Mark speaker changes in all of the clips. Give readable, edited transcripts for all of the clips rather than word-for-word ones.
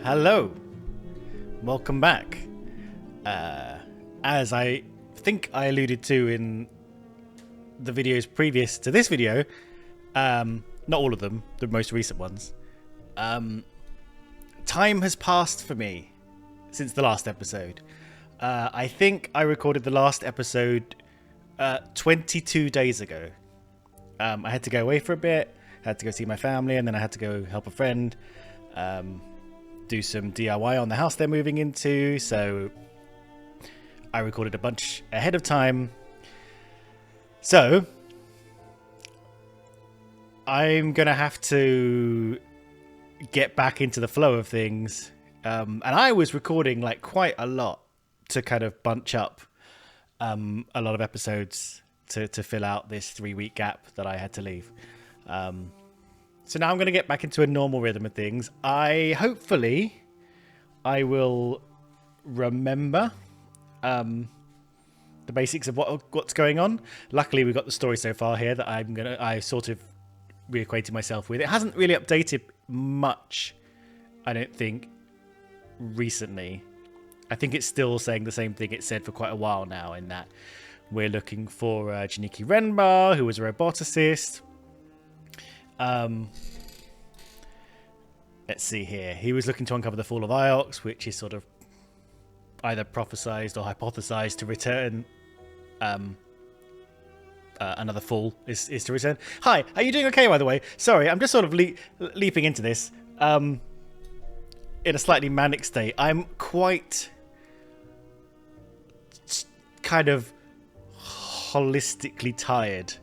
Speaker 1: Hello, welcome back. As I think I alluded to in the videos previous to this video, not all of them, the most recent ones, time has passed for me since the last episode. I think I recorded the last episode 22 days ago. I had to go away for a bit, had to go see my family, and then I had to go help a friend do some DIY on the house they're moving into, so I recorded a bunch ahead of time. So I'm gonna have to get back into the flow of things, and I was recording like quite a lot to kind of bunch up a lot of episodes to fill out this 3-week gap that I had to leave. So now I'm going to get back into a normal rhythm of things. Hopefully I will remember the basics of what's going on. Luckily, we've got the story so far here that I sort of reacquainted myself with. It hasn't really updated much, I don't think, recently. I think it's still saying the same thing it said for quite a while now, in that we're looking for Janiki Renbar, who was a roboticist. Let's see here. He was looking to uncover the fall of Iox, which is sort of either prophesized or hypothesized to return. Another fall is to return. Hi, are you doing okay, by the way? Sorry, I'm just sort of leaping into this in a slightly manic state. I'm quite kind of holistically tired.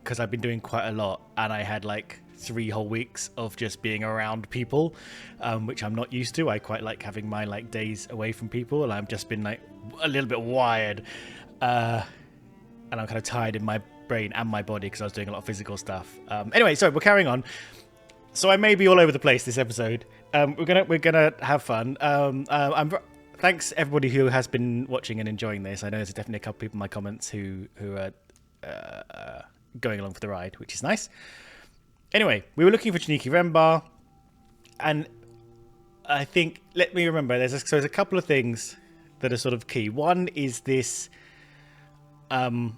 Speaker 1: Because I've been doing quite a lot, and I had like 3 whole weeks of just being around people, which I'm not used to. I quite like having my like days away from people, and I've just been like a little bit wired, and I'm kind of tired in my brain and my body because I was doing a lot of physical stuff. Anyway, so we're carrying on. So I may be all over the place this episode. We're gonna have fun. Thanks everybody who has been watching and enjoying this. I know there's definitely a couple people in my comments who are going along for the ride, which is nice. Anyway, we were looking for Janiki Renbar, and I think, let me remember, there's a couple of things that are sort of key. One is this, we're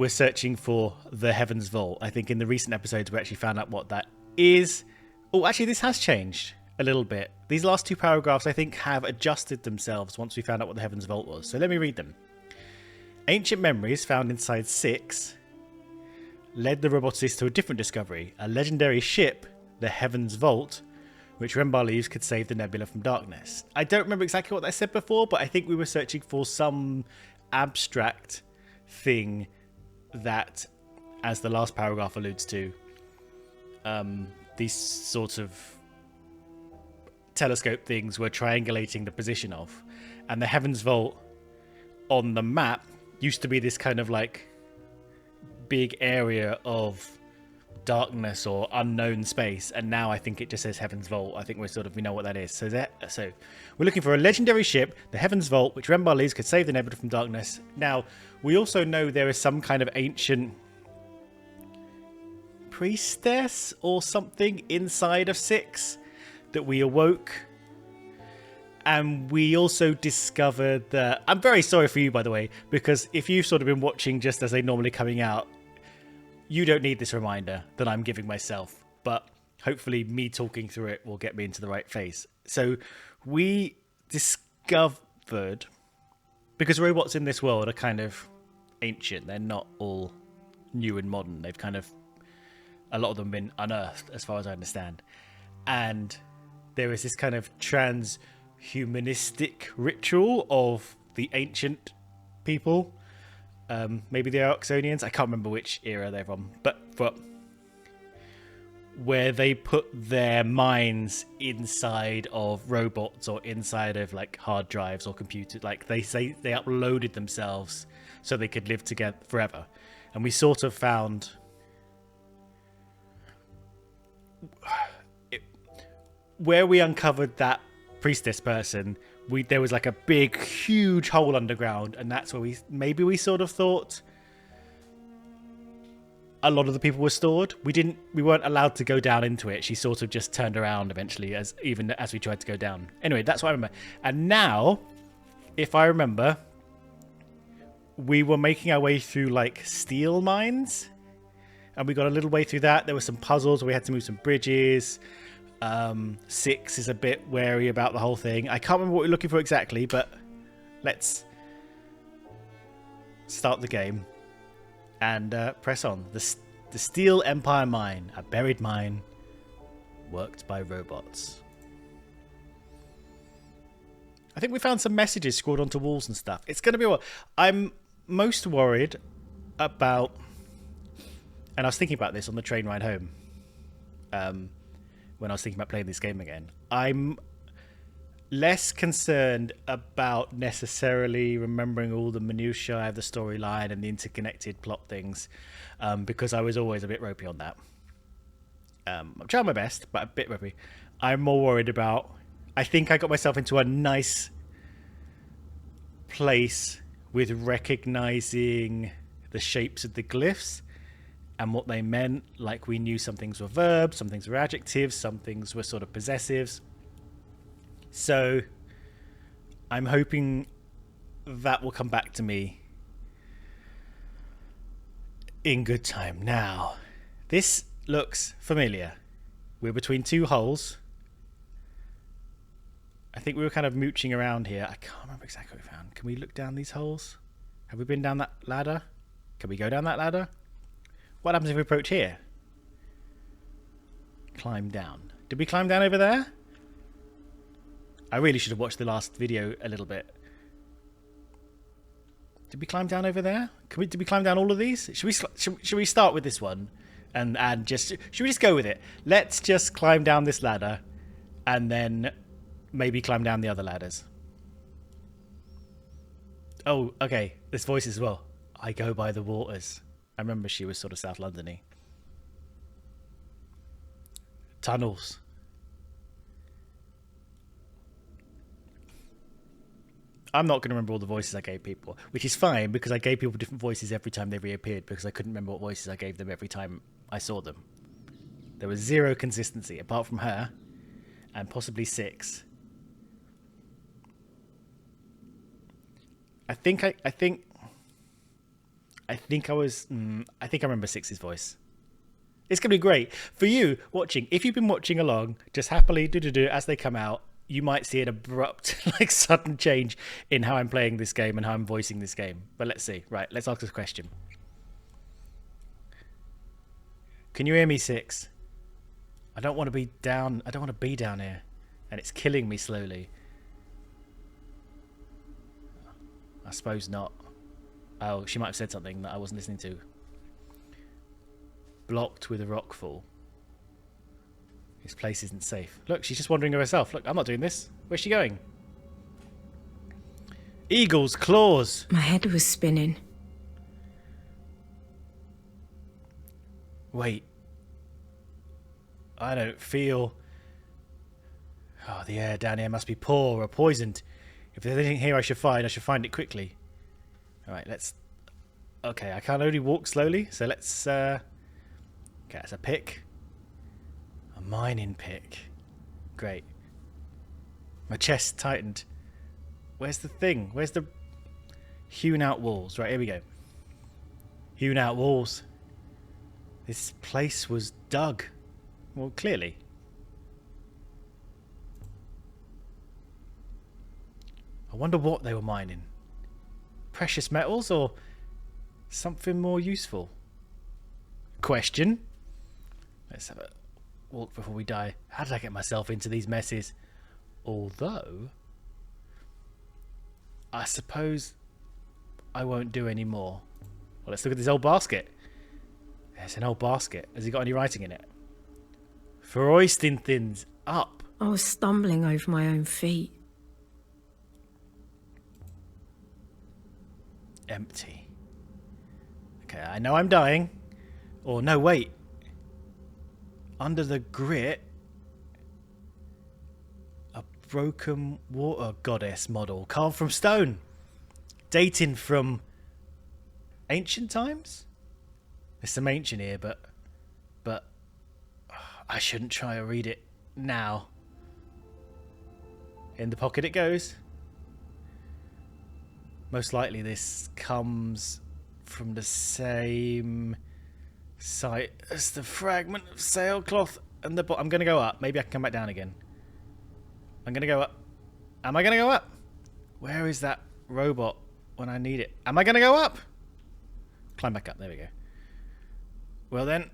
Speaker 1: searching for the Heaven's Vault. I think in the recent episodes we actually found out what that is. Oh, actually this has changed a little bit. These last 2 paragraphs I think have adjusted themselves once we found out what the Heaven's Vault was. So let me read them. Ancient memories found inside 6 led the roboticist to a different discovery, a legendary ship, the Heaven's Vault, which Renbar believes could save the nebula from darkness. I don't remember exactly what I said before, but I think we were searching for some abstract thing that, as the last paragraph alludes to, these sorts of telescope things were triangulating the position of. And the Heaven's Vault on the map used to be this kind of like big area of darkness or unknown space, and now I think it just says Heaven's Vault. I think we know what that is. So we're looking for a legendary ship, the Heaven's Vault, which Renbar believes could save the nebula from darkness. Now we also know there is some kind of ancient priestess or something inside of 6 that we awoke. And we also discovered that... I'm very sorry for you, by the way, because if you've sort of been watching just as they're normally coming out, you don't need this reminder that I'm giving myself. But hopefully me talking through it will get me into the right phase. So we discovered... Because robots in this world are kind of ancient. They're not all new and modern. They've kind of... A lot of them been unearthed, as far as I understand. And there is this kind of transhumanistic ritual of the ancient people. Maybe the Oxonians. I can't remember which era they're from. But where they put their minds inside of robots or inside of like hard drives or computers. Like they say they uploaded themselves so they could live together forever. And we sort of found... where we uncovered that priestess person, there was like a big, huge hole underground, and that's where we sort of thought a lot of the people were stored. We weren't allowed to go down into it. She sort of just turned around eventually as we tried to go down. Anyway, that's what I remember. And now, if I remember, we were making our way through like steel mines, and we got a little way through that. There were some puzzles where we had to move some bridges. 6 is a bit wary about the whole thing. I can't remember what we're looking for exactly, but let's start the game and press on. The Steel Empire Mine, a buried mine worked by robots. I think we found some messages scrawled onto walls and stuff. It's going to be what I'm most worried about, and I was thinking about this on the train ride home when I was thinking about playing this game again. I'm less concerned about necessarily remembering all the minutiae of the storyline and the interconnected plot things, because I was always a bit ropey on that. I'm trying my best, but a bit ropey. I'm more worried about... I think I got myself into a nice place with recognizing the shapes of the glyphs and what they meant. Like, we knew some things were verbs, some things were adjectives, some things were sort of possessives. So I'm hoping that will come back to me in good time. Now, this looks familiar. We're between two holes. I think we were kind of mooching around here. I can't remember exactly what we found. Can we look down these holes? Have we been down that ladder? Can we go down that ladder? What happens if we approach here? Climb down. Did we climb down over there? I really should have watched the last video a little bit. Did we climb down over there? Did we climb down all of these? Should we start with this one? And just... Should we just go with it? Let's just climb down this ladder. And then... maybe climb down the other ladders. Oh, okay. This voice as well. I go by the waters. I remember she was sort of South London-y. Tunnels. I'm not going to remember all the voices I gave people, which is fine because I gave people different voices every time they reappeared because I couldn't remember what voices I gave them every time I saw them. There was zero consistency apart from her and possibly 6. I think I remember 6's voice. It's going to be great for you watching. If you've been watching along, just happily do as they come out, you might see an abrupt, like, sudden change in how I'm playing this game and how I'm voicing this game. But let's see. Right, let's ask this question. Can you hear me, 6? I don't want to be down. I don't want to be down here, and it's killing me slowly. I suppose not. Oh, she might have said something that I wasn't listening to. Blocked with a rockfall. This place isn't safe. Look, she's just wandering herself. Look, I'm not doing this. Where's she going? Eagle's claws.
Speaker 2: My head was spinning.
Speaker 1: Wait. I don't feel... Oh, the air down here must be poor or poisoned. If there's anything here I should find it quickly. Alright, let's... Okay, I can only walk slowly, so let's... Okay, that's a pick. A mining pick. Great. My chest tightened. Where's the thing? Where's the... Hewn out walls. Right, here we go. Hewn out walls. This place was dug. Well, clearly. I wonder what they were mining. Precious metals or something more useful? Question. Let's have a walk before we die. How did I get myself into these messes? Although, I suppose I won't do any more. Well, let's look at this old basket. There's an old basket. Has it got any writing in it? For hoisting things up.
Speaker 2: I was stumbling over my own feet.
Speaker 1: Empty. Okay, I know I'm dying. Or no, wait. Under the grit, a broken water goddess model carved from stone, dating from ancient times. There's some ancient here, but I shouldn't try to read it now. In the pocket it goes. Most likely this comes from the same site as the fragment of sailcloth and the I'm going to go up. Maybe I can come back down again. I'm going to go up. Am I going to go up? Where is that robot when I need it? Am I going to go up? Climb back up. There we go. Well then,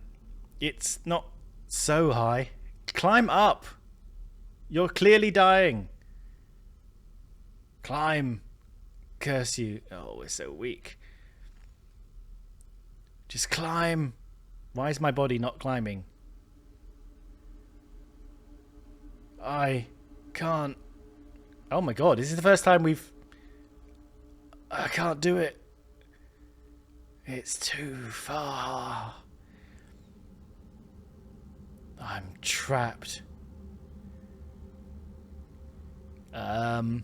Speaker 1: it's not so high. Climb up. You're clearly dying. Climb. Curse you. Oh, we're so weak. Just climb. Why is my body not climbing? I can't. Oh my god, this is the first time we've... I can't do it. It's too far. I'm trapped. I've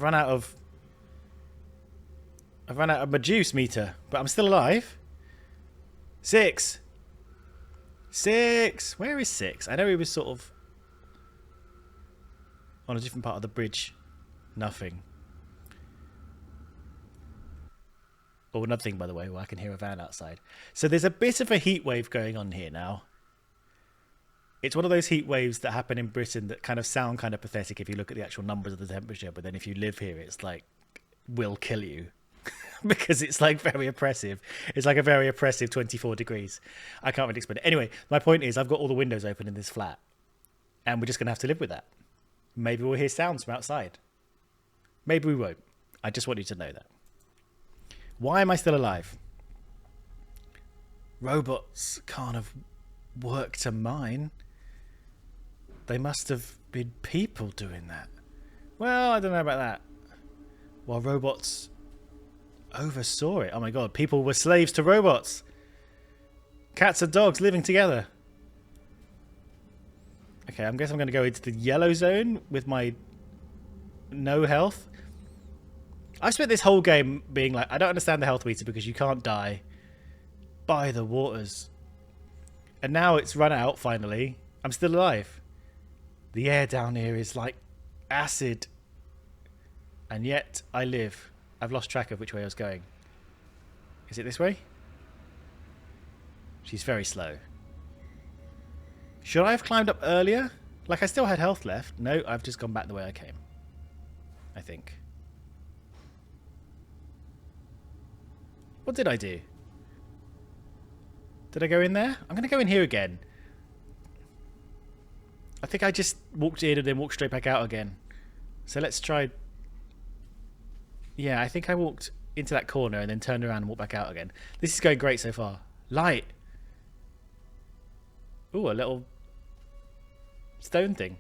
Speaker 1: run out of my juice meter, but I'm still alive. 6. Where is 6? I know he was sort of on a different part of the bridge. Nothing. Oh, nothing, by the way. Well, I can hear a van outside. So there's a bit of a heat wave going on here now. It's one of those heat waves that happen in Britain that kind of sound kind of pathetic if you look at the actual numbers of the temperature, but then if you live here, it's like, will kill you. Because it's like very oppressive. It's like a very oppressive 24 degrees. I can't really explain it. Anyway, my point is I've got all the windows open in this flat. And we're just going to have to live with that. Maybe we'll hear sounds from outside. Maybe we won't. I just want you to know that. Why am I still alive? Robots can't have worked to mine. They must have been people doing that. Well, I don't know about that. While robots oversaw it. Oh my god, people were slaves to robots. Cats and dogs living together. Okay, I guess I'm going to go into the yellow zone with my no health. I've spent this whole game being like, I don't understand the health meter because you can't die by the waters. And now it's run out, finally. I'm still alive. The air down here is like acid. And yet I live. I've lost track of which way I was going. Is it this way? She's very slow. Should I have climbed up earlier? Like I still had health left. No, I've just gone back the way I came. I think. What did I do? Did I go in there? I'm going to go in here again. I think I just walked in and then walked straight back out again. So let's try... Yeah, I think I walked into that corner and then turned around and walked back out again. This is going great so far. Light. Ooh, a little stone thing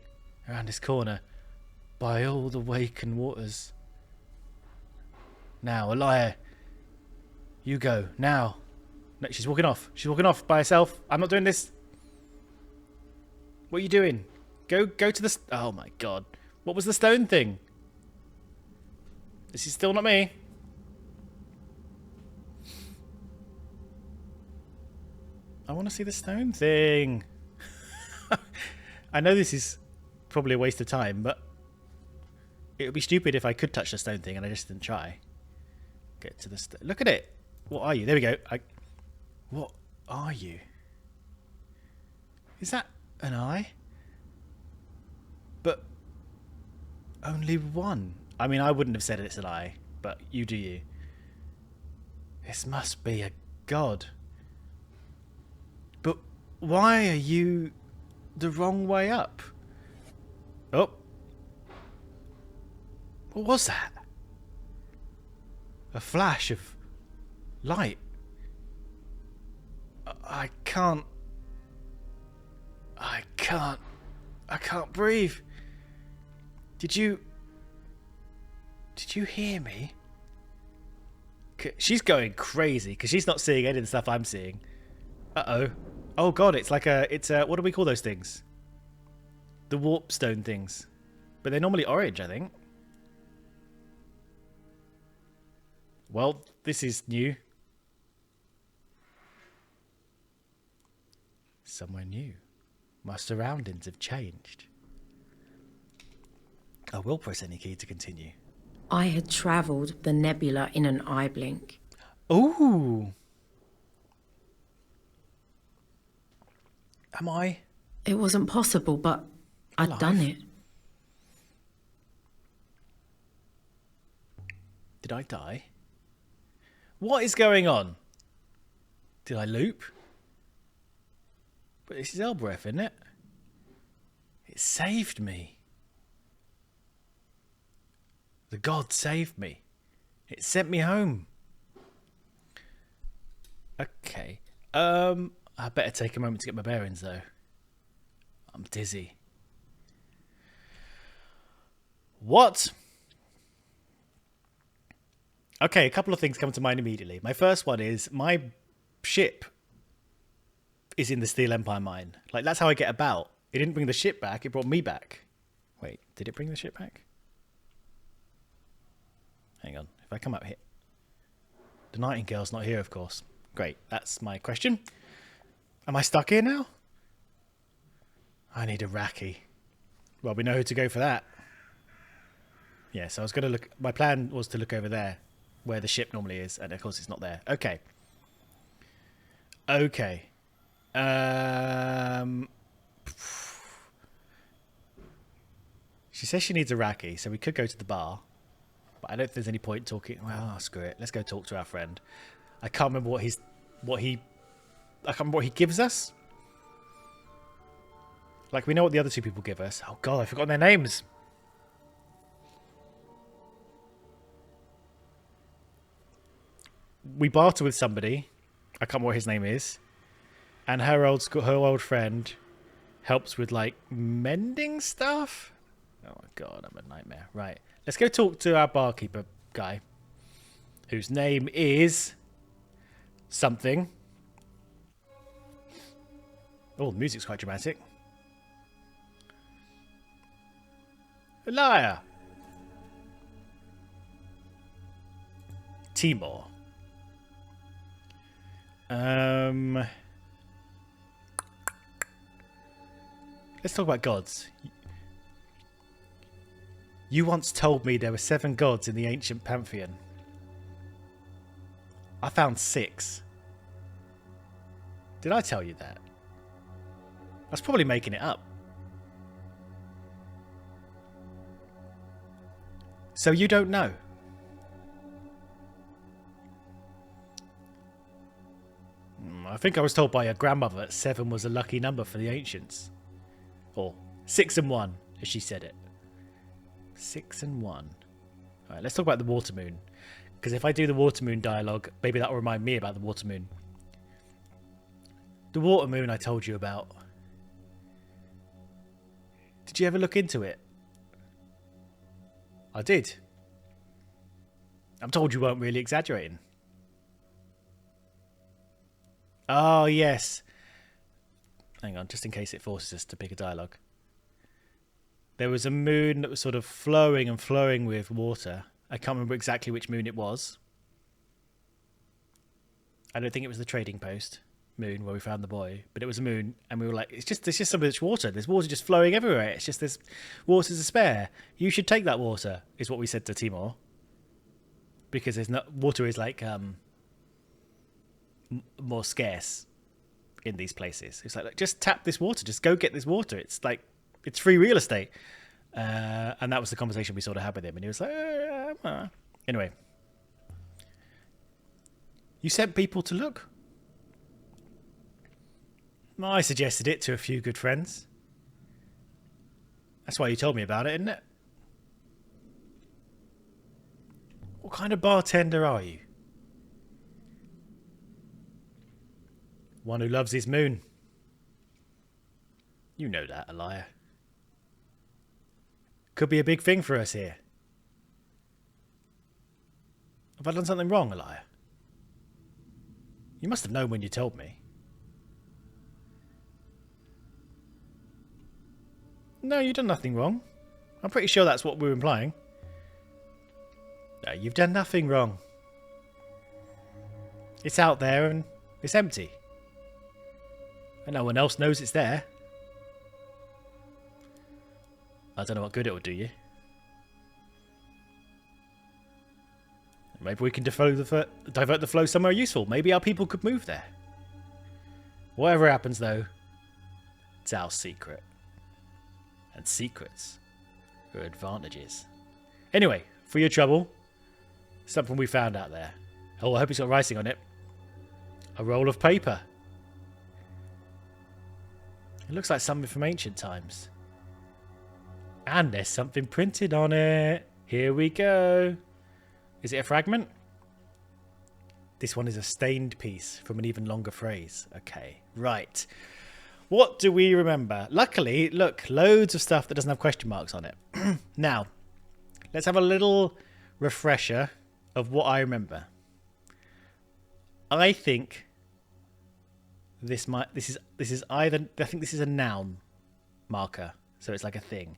Speaker 1: around this corner. By all the waken waters. Now, a liar. You go, now. No, she's walking off. She's walking off by herself. I'm not doing this. What are you doing? Go to the... Oh my god. What was the stone thing? This is still not me. I want to see the stone thing. I know this is probably a waste of time, but it would be stupid if I could touch the stone thing and I just didn't try. Get to the... Look at it. What are you? There we go. What are you? Is that an eye? But only one. I mean, I wouldn't have said it's an eye, but you do you. This must be a god. But why are you the wrong way up? Oh. What was that? A flash of light. I can't breathe. Did you hear me? She's going crazy because she's not seeing any of the stuff I'm seeing. Uh-oh. Oh god, it's like what do we call those things? The warp stone things. But they're normally orange, I think. Well, this is new. somewhere new. My surroundings have changed. I will press any key to continue.
Speaker 2: I had travelled the nebula in an eye blink.
Speaker 1: Ooh. Am I?
Speaker 2: It wasn't possible, but I'd done it.
Speaker 1: Did I die? What is going on? Did I loop? But this is Elbreth, isn't it? It saved me. The god saved me. It sent me home. Okay. I better take a moment to get my bearings, though. I'm dizzy. What? Okay, a couple of things come to mind immediately. My first one is my ship is in the Steel Empire mine. Like, that's how I get about. It didn't bring the ship back, it brought me back. Wait, did it bring the ship back? Hang on, if I come up here. The Nightingale's not here, of course. Great, that's my question. Am I stuck here now? I need a Raki. Well, we know who to go for that. Yeah, so I was going to look... My plan was to look over there, where the ship normally is, and of course it's not there. Okay. Okay. She says she needs a Raki, so we could go to the bar. But I don't think there's any point talking... Well, screw it. Let's go talk to our friend. I can't remember I can't remember what he gives us. Like, we know what the other two people give us. Oh, God, I've forgotten their names. We barter with somebody. I can't remember what his name is. And her old friend helps with, like, mending stuff. Oh, my God, I'm a nightmare. Right. Let's go talk to our barkeeper guy. Whose name is... something. Oh, the music's quite dramatic. Liar. Timor. Let's talk about gods. You once told me there were 7 gods in the ancient pantheon. I found 6. Did I tell you that? I was probably making it up. So you don't know? I think I was told by your grandmother that 7 was a lucky number for the ancients. Or 6 and 1, as she said it. 6 and 1. Alright, let's talk about the water moon. Because if I do the water moon dialogue, maybe that will remind me about the water moon. The water moon I told you about. Did you ever look into it? I did. I'm told you weren't really exaggerating. Oh, yes. Hang on, just in case it forces us to pick a dialogue. There was a moon that was sort of flowing and flowing with water. I can't remember exactly which moon it was. I don't think it was the trading post moon where we found the boy, but it was a moon, and we were like, there's just so much water. There's water just flowing everywhere. It's just there's water to spare. You should take that water, is what we said to Timor. Because there's not water is like more scarce in these places. It's like, just tap this water. Just go get this water. It's like, it's free real estate. And that was the conversation we sort of had with him. And he was like, Anyway. You sent people to look? I suggested it to a few good friends. That's why you told me about it, isn't it? What kind of bartender are you? One who loves his moon. You know that, Elia. Could be a big thing for us here. Have I done something wrong, Elia? You must have known when you told me. No, you've done nothing wrong. I'm pretty sure that's what we were implying. No, you've done nothing wrong. It's out there and it's empty. And no one else knows it's there. I don't know what good it will do you. Maybe we can divert the flow somewhere useful. Maybe our people could move there. Whatever happens, though, it's our secret. And secrets are advantages. Anyway, for your trouble, something we found out there. Oh, I hope it's got writing on it. A roll of paper. It looks like something from ancient times. And there's something printed on it. Here we go. Is it a fragment? This one is a stained piece from an even longer phrase. Okay, right. What do we remember? Luckily, look, loads of stuff that doesn't have question marks on it. Now, let's have a little refresher of what I remember. I think this is either, I think this is a noun marker, so it's like a thing.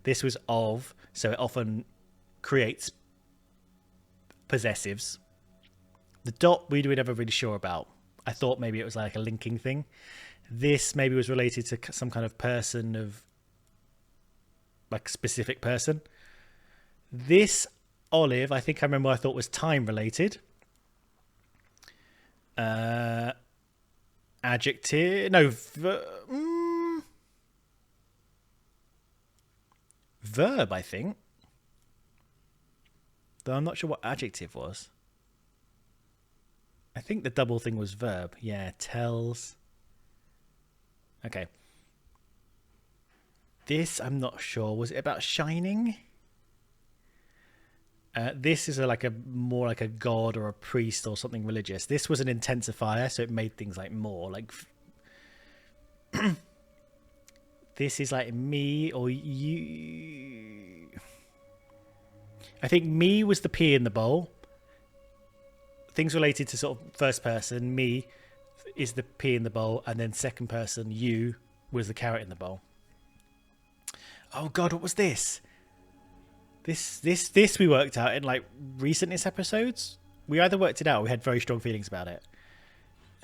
Speaker 1: This was of, so it often creates possessives. The dot we were never really sure about. I thought maybe it was like a linking thing. This maybe was related to some kind of person of, like, specific person. This olive, I think I remember I thought was time related. Adjective, no, verb, I think. Though I'm not sure what adjective was. I think the double thing was verb. Yeah, tells. Okay. This, I'm not sure. Was it about shining? This is more like a god or a priest or something religious. This was an intensifier, so it made things like more. Like this is like me or you. I think me was the P in the bowl. Things related to sort of first person. Me is the P in the bowl, and then second person, you was the carrot in the bowl. Oh God, what was this? This we worked out in like recentest episodes. We either worked it out or we had very strong feelings about it.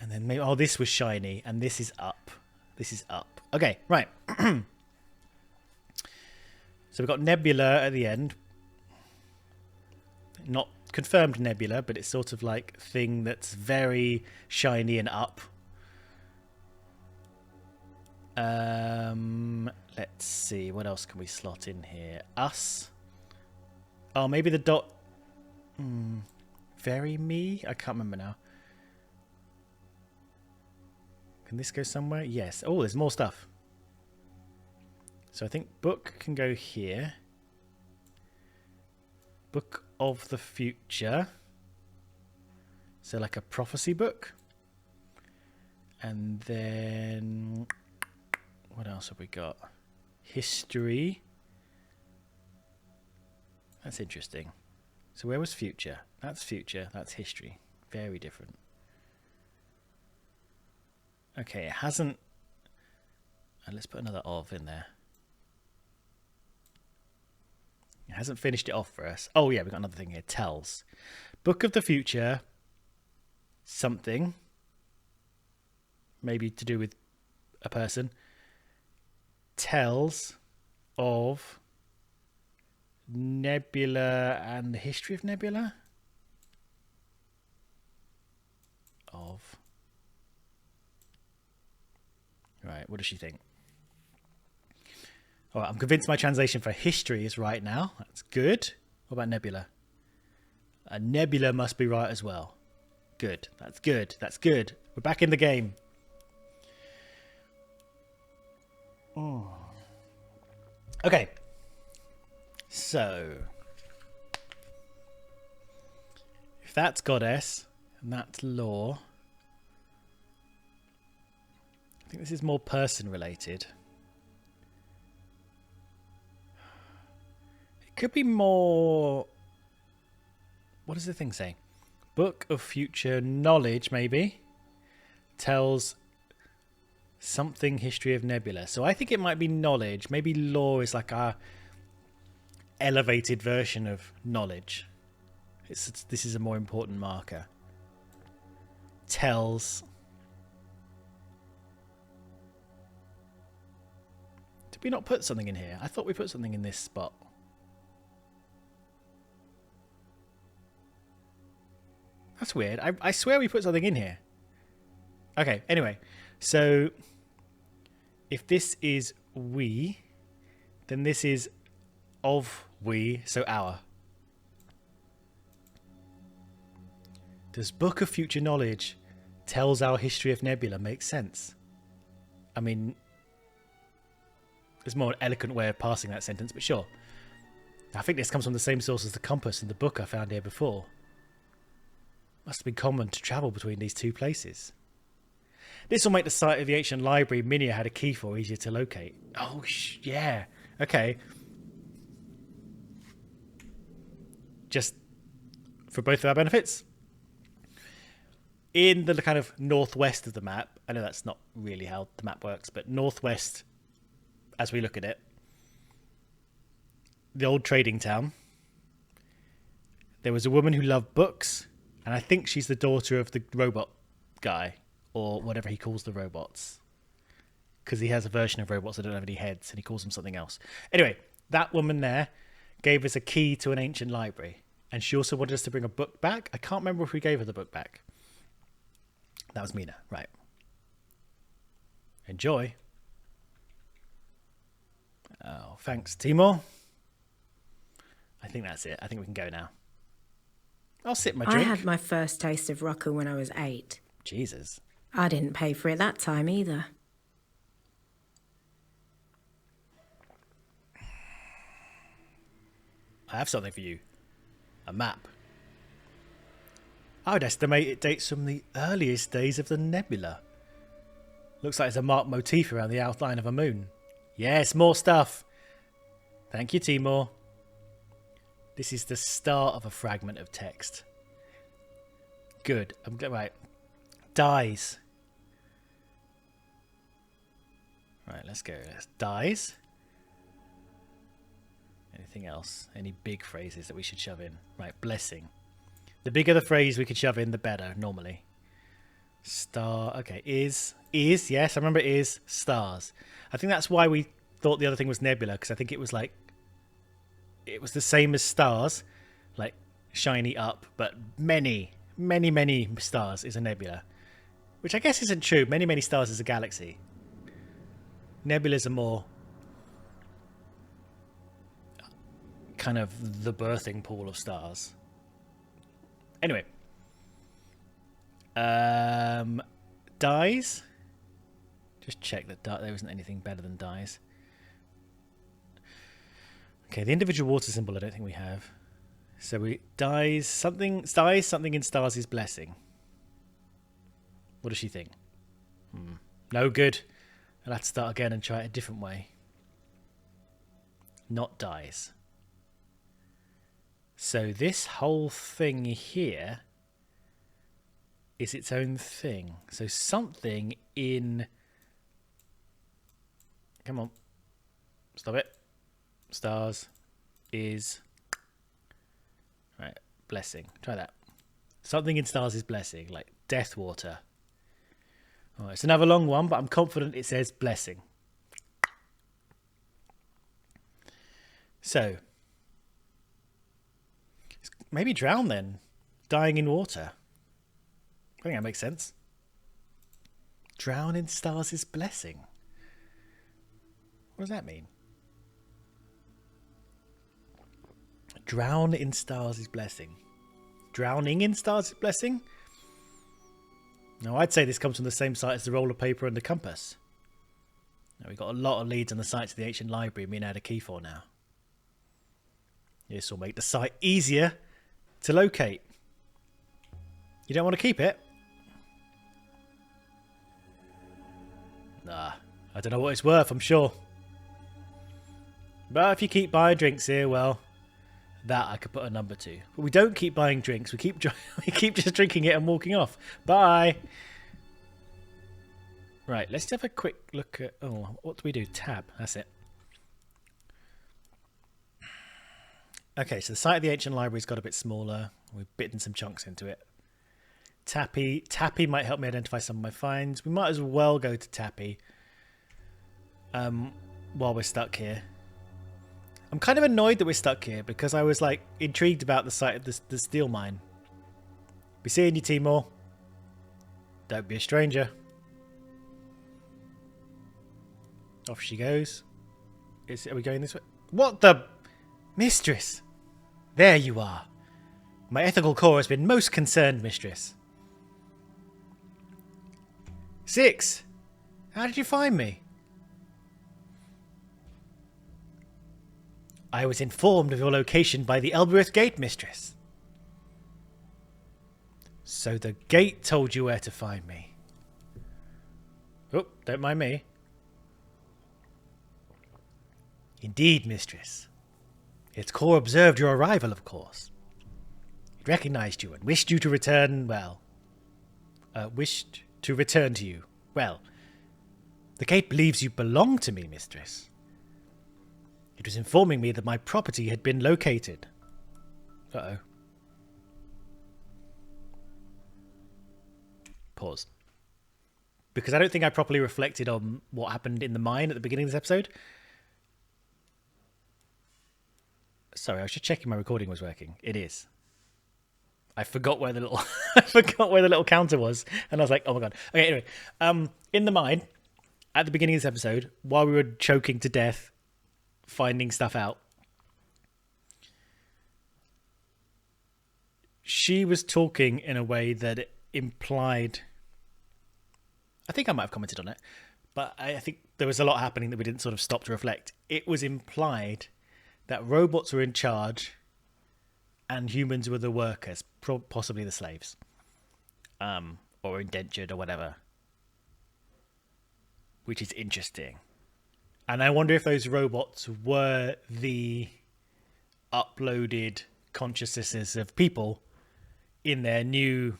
Speaker 1: And then maybe, oh, this was shiny, and this is up. This is up. Okay, right. So we've got nebula at the end. Not confirmed nebula, but it's sort of like thing that's very shiny and up. Let's see, what else can we slot in here? Us. Oh, maybe the dot. Very me? I can't remember now. Can this go somewhere? Yes. Oh, there's more stuff. So I think book can go here. Book of the future. So like a prophecy book. And then what else have we got? History. That's interesting. So where was future? That's future. That's history. Very different. Okay, it hasn't... let's put another of in there. It hasn't finished it off for us. Oh yeah, we've got another thing here. Tells. Book of the future. Something. Maybe to do with a person. Tells of nebula and the history of nebula. Of. Right, what does she think? All right, I'm convinced my translation for history is right now. That's good. What about nebula? A nebula must be right as well. Good. That's good. That's good. We're back in the game. Oh. Okay. So, if that's goddess and that's law, I think this is more person related. It could be more... What does the thing say? Book of future knowledge, maybe. Tells something history of nebula. So I think it might be knowledge. Maybe law is like a elevated version of knowledge. This is a more important marker. Tells. Did we not put something in here? I thought we put something in this spot. That's weird. I swear we put something in here. Okay, anyway. So, if this is we, then this is of we, so our. Does Book of Future Knowledge tells our history of nebula make sense? I mean, there's a more eloquent way of passing that sentence, but sure. I think this comes from the same source as the compass in the book I found here before. Must have been common to travel between these two places. This will make the site of the ancient library Minia had a key for easier to locate. Oh, yeah. Okay. Just for both of our benefits. In the kind of northwest of the map, I know that's not really how the map works, but northwest, as we look at it, the old trading town, there was a woman who loved books, and I think she's the daughter of the robot guy, or whatever he calls the robots, because he has a version of robots that don't have any heads, and he calls them something else. Anyway, that woman there gave us a key to an ancient library, and she also wanted us to bring a book back. I can't remember if we gave her the book back. That was Mina, right. Enjoy. Oh, thanks, Timor. I think that's it. I think we can go now. I'll sip my drink.
Speaker 2: I had my first taste of Roku when I was 8.
Speaker 1: Jesus.
Speaker 2: I didn't pay for it that time either.
Speaker 1: I have something for you. A map. I would estimate it dates from the earliest days of the nebula. Looks like it's a marked motif around the outline of a moon. Yes, more stuff. Thank you, Timor. This is the start of a fragment of text. Good. Right. Dies. Right, let's go. Dies. Anything else? Any big phrases that we should shove in? Right, blessing. The bigger the phrase we could shove in, the better, normally. Star. Okay, is. Yes, I remember is. Stars. I think that's why we thought the other thing was nebula, because I think it was like... It was the same as stars, like shiny up, but many stars is a nebula. Which I guess isn't true. Many stars is a galaxy. Nebulas are more kind of the birthing pool of stars. Anyway. Dies. Just check that there isn't anything better than dies. Okay, the individual water symbol I don't think we have. So we dies something in stars' blessing. What does she think? No good. I'll have to start again and try it a different way. Not dies. So this whole thing here is its own thing. So something in... Come on. Stop it. Stars is... Right, blessing. Try that. Something in stars is blessing, like death water. Alright, it's another long one, but I'm confident it says blessing. So, maybe drown then. Dying in water. I think that makes sense. Drown in stars is blessing. What does that mean? Drown in stars is blessing. Drowning in stars is blessing? No, I'd say this comes from the same site as the roll of paper and the compass. Now, we've got a lot of leads on the sites of the ancient library me and had a key for now. This will make the site easier to locate. You don't want to keep it? Nah, I don't know what it's worth, I'm sure. But if you keep buying drinks here, well, that I could put a number to. But we don't keep buying drinks. We keep just drinking it and walking off. Bye. Right, let's have a quick look at... Oh, what do we do? Tab. That's it. Okay, so the site of the ancient library's got a bit smaller. We've bitten some chunks into it. Tappy. Tappy might help me identify some of my finds. We might as well go to Tappy. while we're stuck here. I'm kind of annoyed that we're stuck here because I was like intrigued about the site of the steel mine. Be seeing you, Timor. Don't be a stranger. Off she goes. Are we going this way? What the... Mistress! There you are. My ethical core has been most concerned, Mistress. 6! How did you find me? I was informed of your location by the Elbereth Gate, Mistress. So the gate told you where to find me. Oh, don't mind me. Indeed, Mistress. Its core observed your arrival, of course. It recognized you and wished you to return, well... wished to return to you. Well, the gate believes you belong to me, Mistress. It was informing me that my property had been located. Uh-oh. Pause. Because I don't think I properly reflected on what happened in the mine at the beginning of this episode. Sorry, I was just checking my recording was working. It is. I forgot where the little I forgot where the little counter was, and I was like, "Oh my god!" Okay, anyway, in the mine at the beginning of this episode, while we were choking to death, finding stuff out, she was talking in a way that it implied. I think I might have commented on it, but I think there was a lot happening that we didn't sort of stop to reflect. It was implied that robots were in charge and humans were the workers, possibly the slaves, or indentured or whatever, which is interesting. And I wonder if those robots were the uploaded consciousnesses of people in their new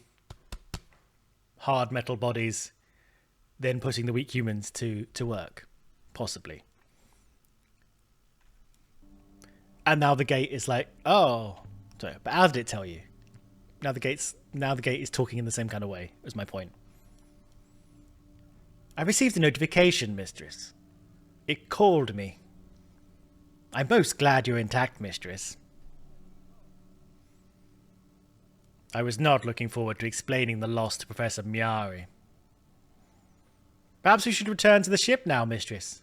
Speaker 1: hard metal bodies, then putting the weak humans to work, possibly. And now the gate is like, oh, sorry, but how did it tell you? Now the gate is talking in the same kind of way, was my point. I received a notification, Mistress. It called me. I'm most glad you're intact, Mistress. I was not looking forward to explaining the loss to Professor Miari. Perhaps we should return to the ship now, Mistress.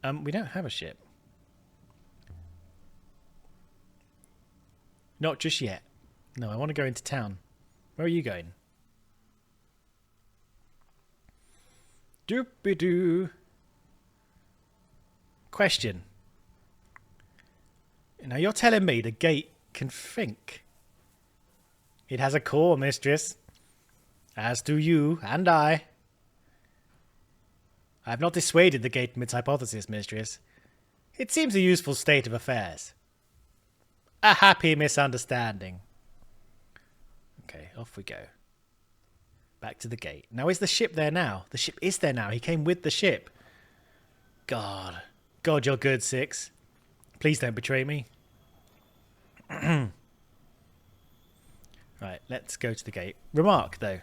Speaker 1: We don't have a ship. Not just yet. No, I want to go into town. Where are you going? Doopy-doo. Question. Now you're telling me the gate can think. It has a core, Mistress. As do you and I. I have not dissuaded the gate from its hypothesis, Mistress. It seems a useful state of affairs. A happy misunderstanding. Okay, off we go. Back to the gate. Now, is the ship there now? The ship is there now. He came with the ship. God. God, you're good, 6. Please don't betray me. Right, let's go to the gate. Remark, though.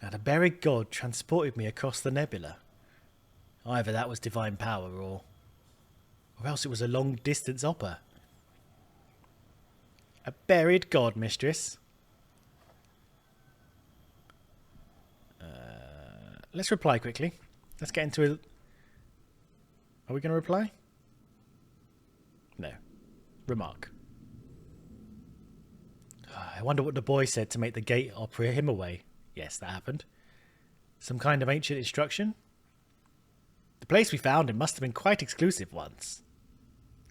Speaker 1: Now, the buried god transported me across the nebula. Either that was divine power, or else it was a long-distance hopper. A buried god, Mistress. Let's reply quickly. Let's get into a... Are we going to reply? No. Remark. I wonder what the boy said to make the gate opera him away. Yes, that happened. Some kind of ancient instruction? The place we found him must have been quite exclusive once.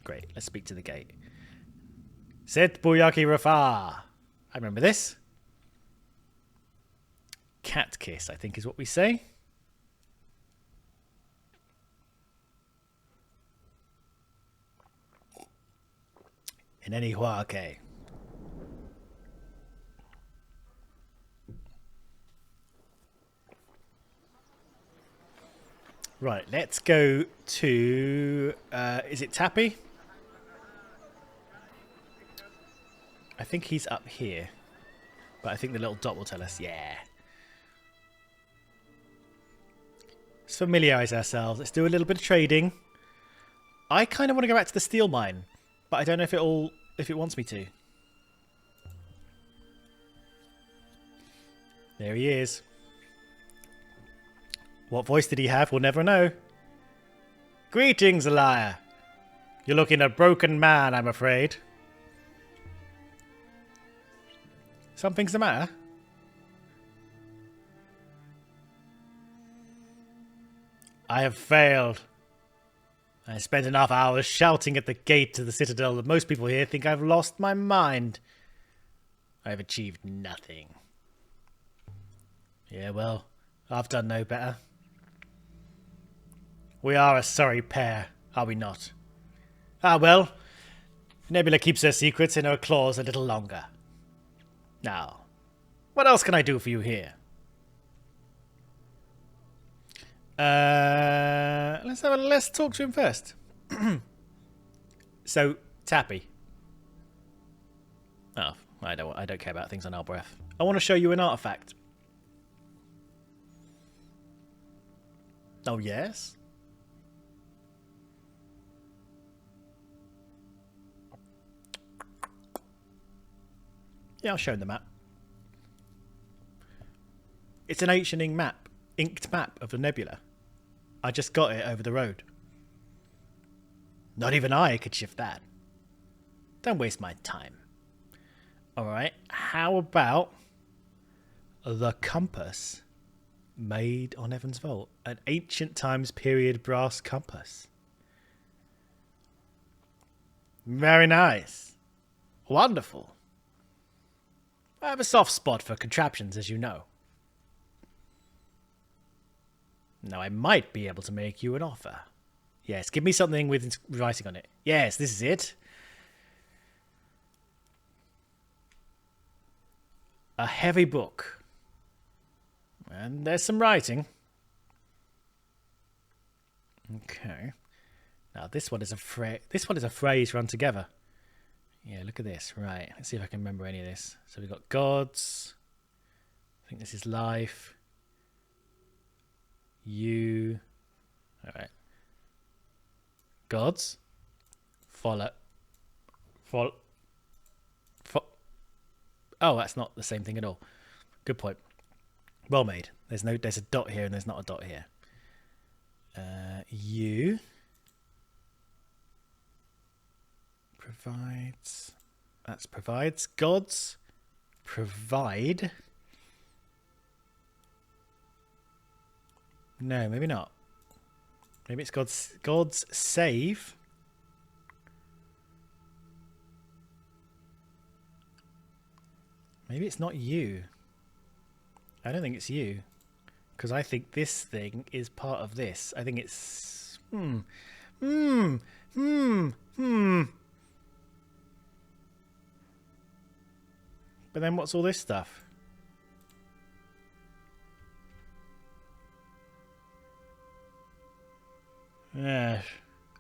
Speaker 1: Great, let's speak to the gate. Set Buyaki Rafa. I remember this. Cat kiss, I think is what we say. In any huake. Right, let's go to... is it Tappy? I think he's up here. But I think the little dot will tell us. Yeah. Let's familiarise ourselves. Let's do a little bit of trading. I kind of want to go back to the steel mine, but I don't know if it wants me to. There he is. What voice did he have? We'll never know. Greetings, liar. You're looking a broken man, I'm afraid. Something's the matter? I have failed. I spent enough hours shouting at the gate to the citadel that most people here think I've lost my mind. I have achieved nothing. Yeah, well, I've done no better. We are a sorry pair, are we not? Ah, well, Nebula keeps her secrets in her claws a little longer. Now, what else can I do for you here? Let's talk to him first. So, Tappy. Oh, I don't care about things on our breath. I want to show you an artifact. Oh, yes? Yeah, I'll show him the map. It's an ancient inked map of the nebula. I just got it over the road. Not even I could shift that. Don't waste my time. Alright, how about the compass made on Evan's Vault? An ancient times period brass compass. Very nice. Wonderful. I have a soft spot for contraptions, as you know. Now, I might be able to make you an offer. Yes, give me something with writing on it. Yes, this is it. A heavy book. And there's some writing. Okay. Now, this one is a phrase run together. Yeah, look at this. Right, let's see if I can remember any of this. So we've got gods. I think this is life. You. Alright. Gods. Follow. Oh, that's not the same thing at all. Good point. Well made. There's a dot here and there's not a dot here. You. Provides. That's provides. Gods. Provide. No, maybe not. Maybe it's God's save. Maybe it's not you. I don't think it's you. Because I think this thing is part of this. I think it's... But then what's all this stuff?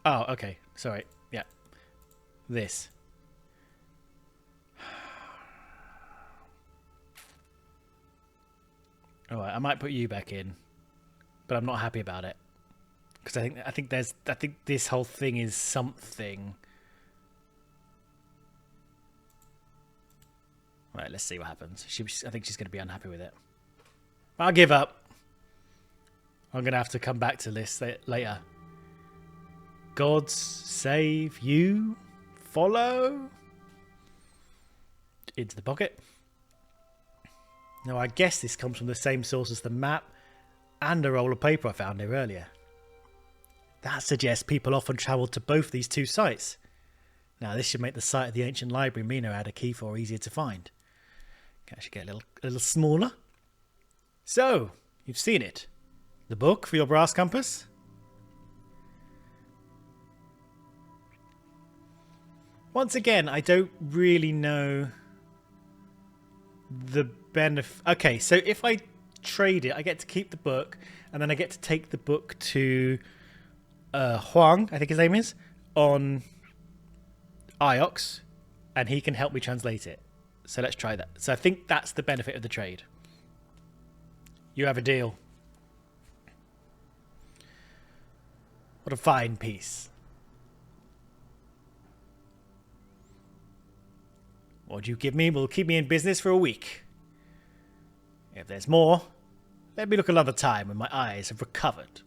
Speaker 1: Oh, okay. Sorry. Yeah. This. Alright, I might put you back in. But I'm not happy about it. Because I think this whole thing is something. Right, let's see what happens. I think she's going to be unhappy with it. I'll give up. I'm going to have to come back to this later. Gods save you. Follow. Into the pocket. Now, I guess this comes from the same source as the map and a roll of paper I found here earlier. That suggests people often travelled to both these two sites. Now, this should make the site of the ancient library Mina had a key for easier to find. Can actually get a little smaller. So, you've seen it. The book for your brass compass? Once again, I don't really know the benefit. Okay, so if I trade it, I get to keep the book, and then I get to take the book to Huang, I think his name is, on Iox, and he can help me translate it. So let's try that. So I think that's the benefit of the trade. You have a deal. What a fine piece. What you give me will keep me in business for a week. If there's more, let me look another time when my eyes have recovered.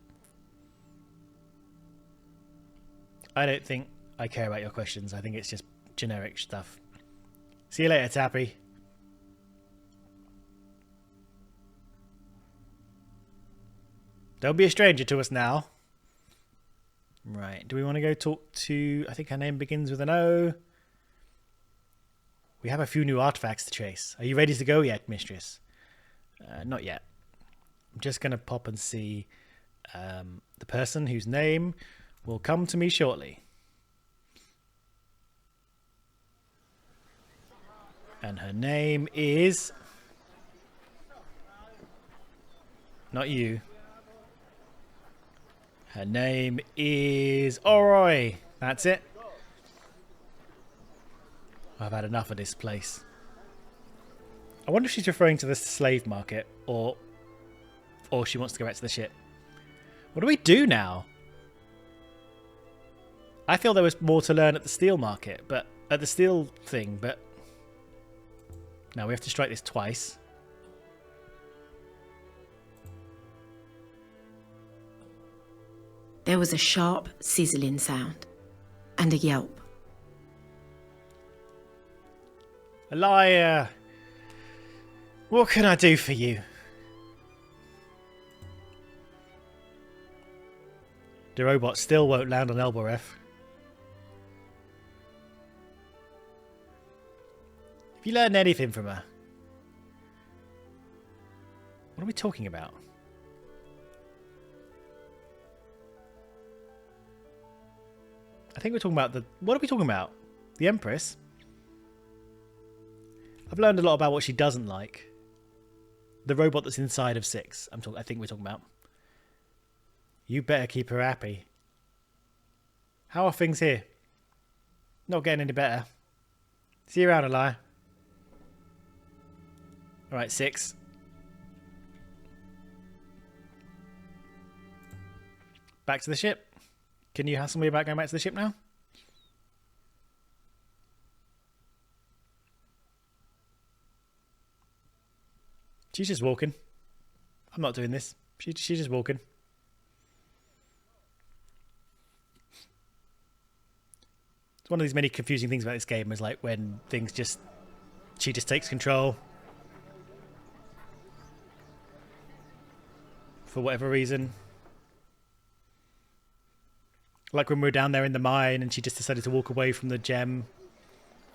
Speaker 1: I don't think I care about your questions. I think it's just generic stuff. See you later, Tappy. Don't be a stranger to us now. Right, do we want to go talk to... I think her name begins with an O. We have a few new artifacts to chase. Are you ready to go yet, mistress? Not yet. I'm just going to pop and see the person whose name will come to me shortly. And her name is... Not you. Her name is Oroi. That's it. I've had enough of this place. I wonder if she's referring to the slave market or she wants to go back to the ship. What do we do now? I feel there was more to learn at the steel market, but at the steel thing, but now we have to strike this twice.
Speaker 2: There was a sharp, sizzling sound and a yelp.
Speaker 1: Elia, what can I do for you? The robot still won't land on Elboreth. Have you learned anything from her? What are we talking about? I think we're talking about the... What are we talking about? The Empress? I've learned a lot about what she doesn't like. The robot that's inside of 6. I think we're talking about. You better keep her happy. How are things here? Not getting any better. See you around, Elia. Alright, 6. Back to the ship. Can you hassle me about going back to the ship now? She's just walking. I'm not doing this. She's just walking. It's one of these many confusing things about this game is like when things just... She just takes control. For whatever reason. Like when we were down there in the mine and she just decided to walk away from the gem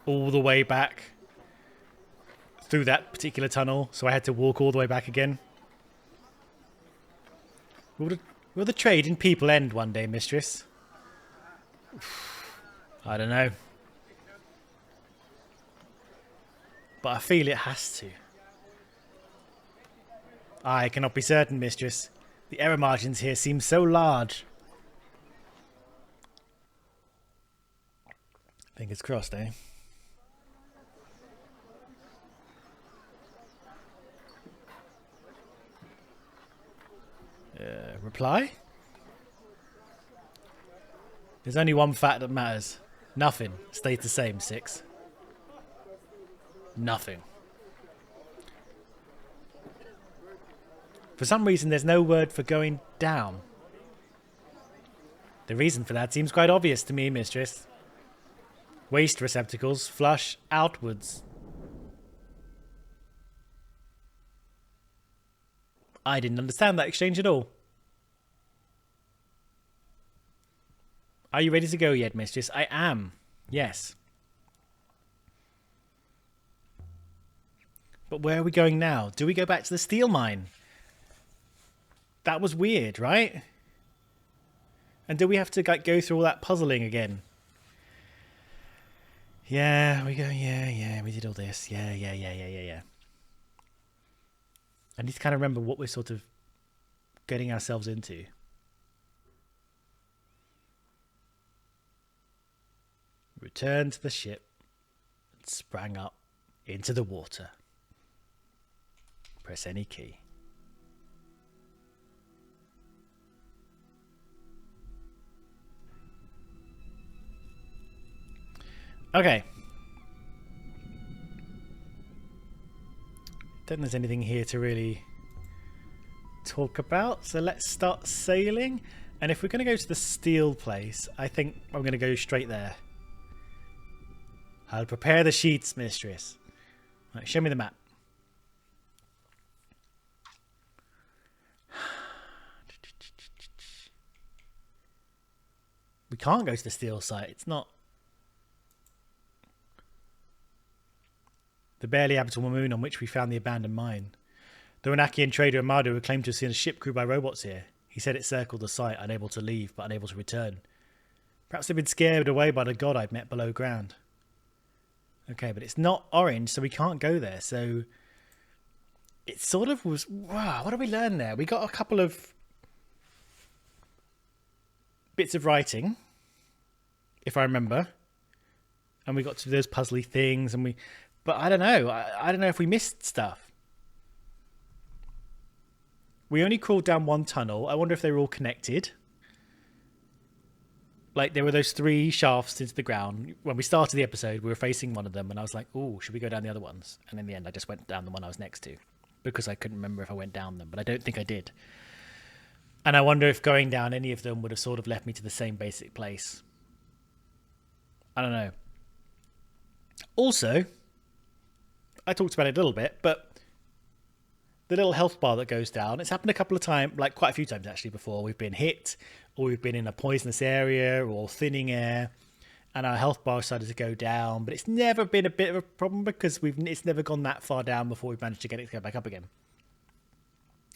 Speaker 1: all the way back through that particular tunnel, so I had to walk all the way back again. Will the trade in people end one day, mistress? I don't know. But I feel it has to. I cannot be certain, mistress. The error margins here seem so large. Fingers crossed, eh? Reply? There's only one fact that matters. Nothing stays the same, 6. Nothing. For some reason, there's no word for going down. The reason for that seems quite obvious to me, mistress. Waste receptacles flush outwards. I didn't understand that exchange at all. Are you ready to go yet, mistress? I am. Yes. But where are we going now? Do we go back to the steel mine? That was weird, right? And do we have to like go through all that puzzling again? Yeah, we go, yeah, we did all this. Yeah. I need to kind of remember what we're sort of getting ourselves into. Returned to the ship and sprang up into the water. Press any key. Okay. Don't think there's anything here to really talk about, so let's start sailing. And if we're going to go to the steel place, I think I'm going to go straight there. I'll prepare the sheets, mistress. Right, show me the map. We can't go to the steel site. It's not. The barely habitable moon on which we found the abandoned mine. The Renakian trader Amado who claimed to have seen a ship crewed by robots here. He said it circled the site, unable to leave, but unable to return. Perhaps they've been scared away by the god I'd met below ground. Okay, but it's not orange, so we can't go there. So it sort of was... Wow, what did we learn there? We got a couple of bits of writing, if I remember. And we got to those puzzly things, and we... But I don't know. I don't know if we missed stuff. We only crawled down one tunnel. I wonder if they were all connected. Like, there were those 3 shafts into the ground. When we started the episode, we were facing one of them, and I was like, oh, should we go down the other ones? And in the end, I just went down the one I was next to, because I couldn't remember if I went down them, but I don't think I did. And I wonder if going down any of them would have sort of left me to the same basic place. I don't know. Also, I talked about it a little bit, but the little health bar that goes down, it's happened a couple of times, like quite a few times actually before. We've been hit, or we've been in a poisonous area, or thinning air, and our health bar started to go down, but it's never been a bit of a problem because it's never gone that far down before we've managed to get it to go back up again.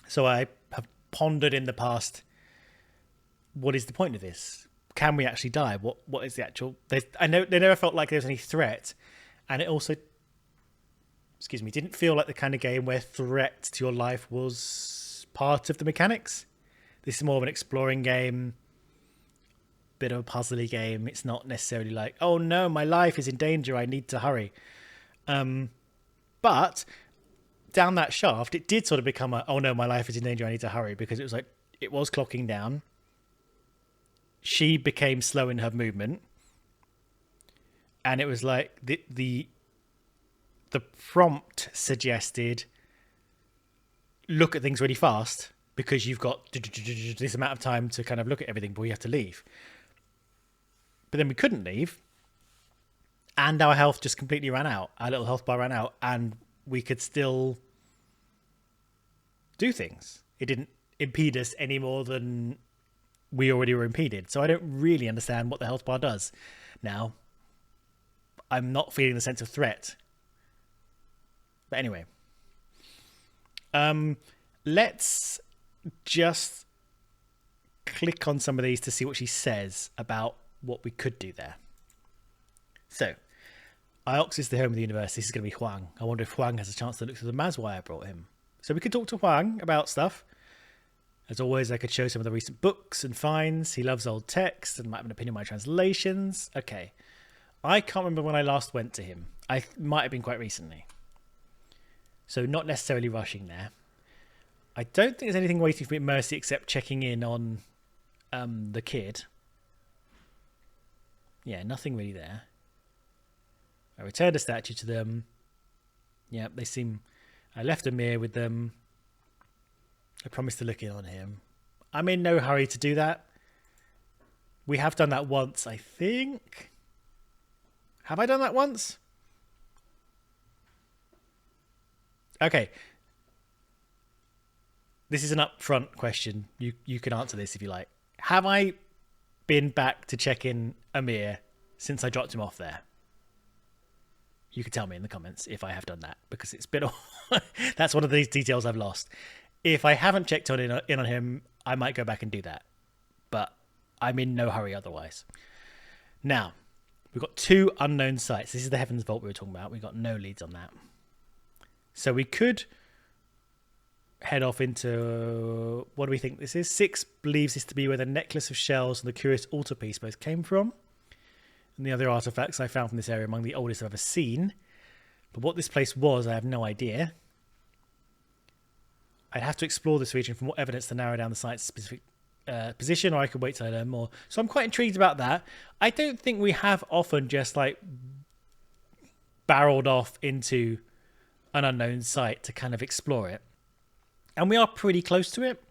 Speaker 1: So I have pondered in the past, what is the point of this? Can we actually die? What is the actual... I know they never felt like there was any threat, and it also... didn't feel like the kind of game where threat to your life was part of the mechanics. This is more of an exploring game, bit of a puzzly game. It's not necessarily like, oh no, my life is in danger, I need to hurry. But down that shaft, it did sort of become a, oh no, my life is in danger, I need to hurry, because it was like, it was clocking down. She became slow in her movement. And it was like the prompt suggested look at things really fast because you've got this amount of time to kind of look at everything before you have to leave. But then we couldn't leave, and our health just completely ran out. Our little health bar ran out, and we could still do things. It didn't impede us any more than we already were impeded. So I don't really understand what the health bar does now. I'm not feeling the sense of threat. But anyway, let's just click on some of these to see what she says about what we could do there. So, Iox is the home of the universe. This is going to be Huang. I wonder if Huang has a chance to look through the Mazwai I brought him. So we could talk to Huang about stuff. As always, I could show some of the recent books and finds. He loves old text and might have an opinion on my translations. Okay. I can't remember when I last went to him. I might have been quite recently. So not necessarily rushing there. I don't think there's anything waiting for me at Mercy except checking in on the kid. Yeah, nothing really there. I returned a statue to them. Yeah, they seem... I left a mirror with them. I promised to look in on him. I'm in no hurry to do that. We have done that once, I think. Have I done that once? Okay. This is an upfront question. You can answer this if you like. Have I been back to check in Amir since I dropped him off there? You can tell me in the comments if I have done that, because it's been... That's one of these details I've lost. If I haven't checked in on him, I might go back and do that. But I'm in no hurry otherwise. Now, we've got 2 unknown sites. This is the Heavens Vault we were talking about. We've got no leads on that. So we could head off into... What do we think this is? 6 believes this to be where the necklace of shells and the curious altarpiece both came from. And the other artifacts I found from this area among the oldest I've ever seen. But what this place was, I have no idea. I'd have to explore this region for more evidence to narrow down the site's specific position, or I could wait till I learn more. So I'm quite intrigued about that. I don't think we have often just like barreled off into an unknown site to kind of explore it. And we are pretty close to it.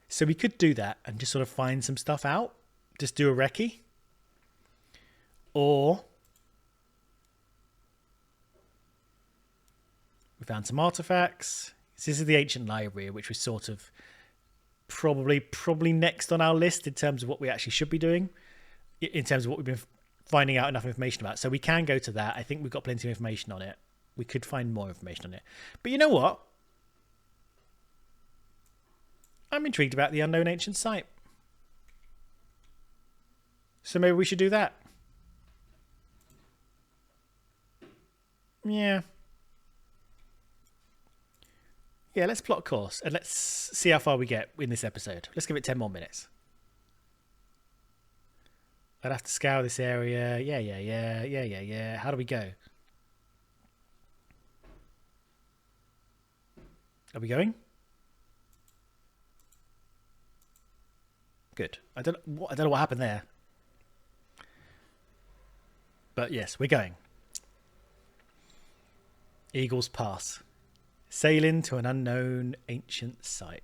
Speaker 1: So we could do that and just sort of find some stuff out. Just do a recce. Or we found some artifacts. This is the ancient library, which was sort of probably next on our list in terms of what we actually should be doing, in terms of what we've been finding out enough information about. So we can go to that. I think we've got plenty of information on it. We could find more information on it. But you know what? I'm intrigued about the unknown ancient site. So maybe we should do that. Yeah. Yeah, let's plot a course and let's see how far we get in this episode. Let's give it 10 more minutes. I'd have to scour this area. Yeah. How do we go? Are we going? Good. I don't know what happened there. But yes, we're going. Eagle's Pass. Sailing to an unknown ancient site.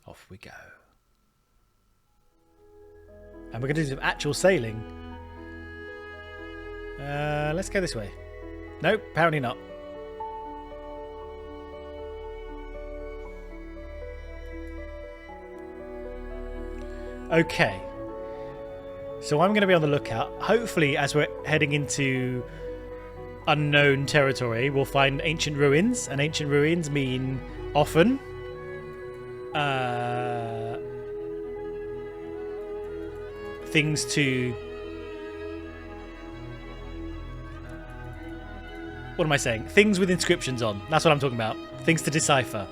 Speaker 1: Off we go. And we're going to do some actual sailing. Let's go this way. Nope, apparently not. Okay. So I'm going to be on the lookout. Hopefully, as we're heading into unknown territory, we'll find ancient ruins. And ancient ruins mean often things to... What am I saying? Things with inscriptions on. That's what I'm talking about. Things to decipher.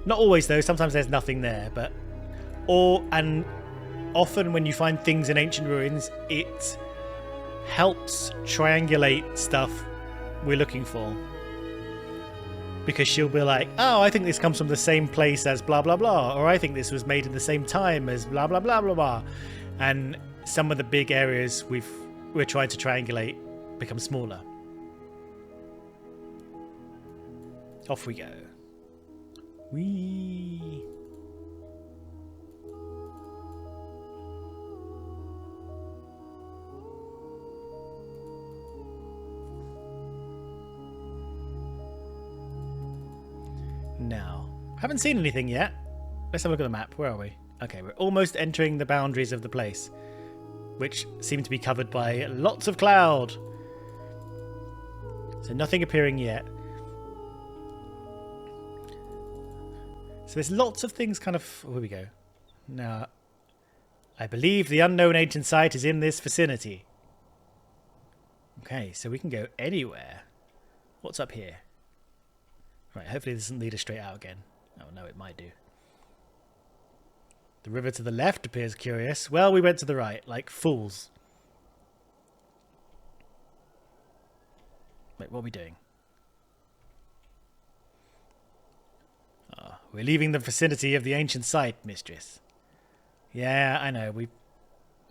Speaker 1: Not always, though. Sometimes there's nothing there, but... And often when you find things in ancient ruins, it helps triangulate stuff we're looking for. Because she'll be like, oh, I think this comes from the same place as blah, blah, blah. Or I think this was made in the same time as blah, blah, blah, blah, blah. And some of the big areas we're trying to triangulate become smaller. Off we go. Whee! Now, haven't seen anything yet. Let's have a look at the map. Where are we? Okay, we're almost entering the boundaries of the place, which seem to be covered by lots of cloud. So nothing appearing yet. So there's lots of things kind of... Here we go. Now, I believe the unknown ancient site is in this vicinity. Okay, so we can go anywhere. What's up here? Right, hopefully this doesn't lead us straight out again. Oh no, it might do. The river to the left appears curious. Well, we went to the right, like fools. Wait, what are we doing? Oh, we're leaving the vicinity of the ancient site, mistress. Yeah, I know.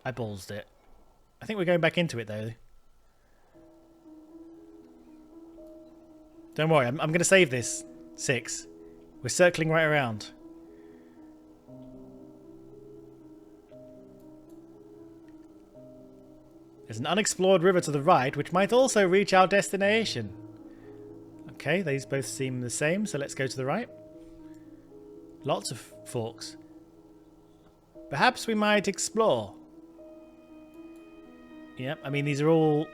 Speaker 1: I ballsed it. I think we're going back into it, though. Don't worry, I'm going to save this. 6. We're circling right around. There's an unexplored river to the right, which might also reach our destination. Okay, these both seem the same, so let's go to the right. Lots of forks. Perhaps we might explore. Yep, I mean, these are all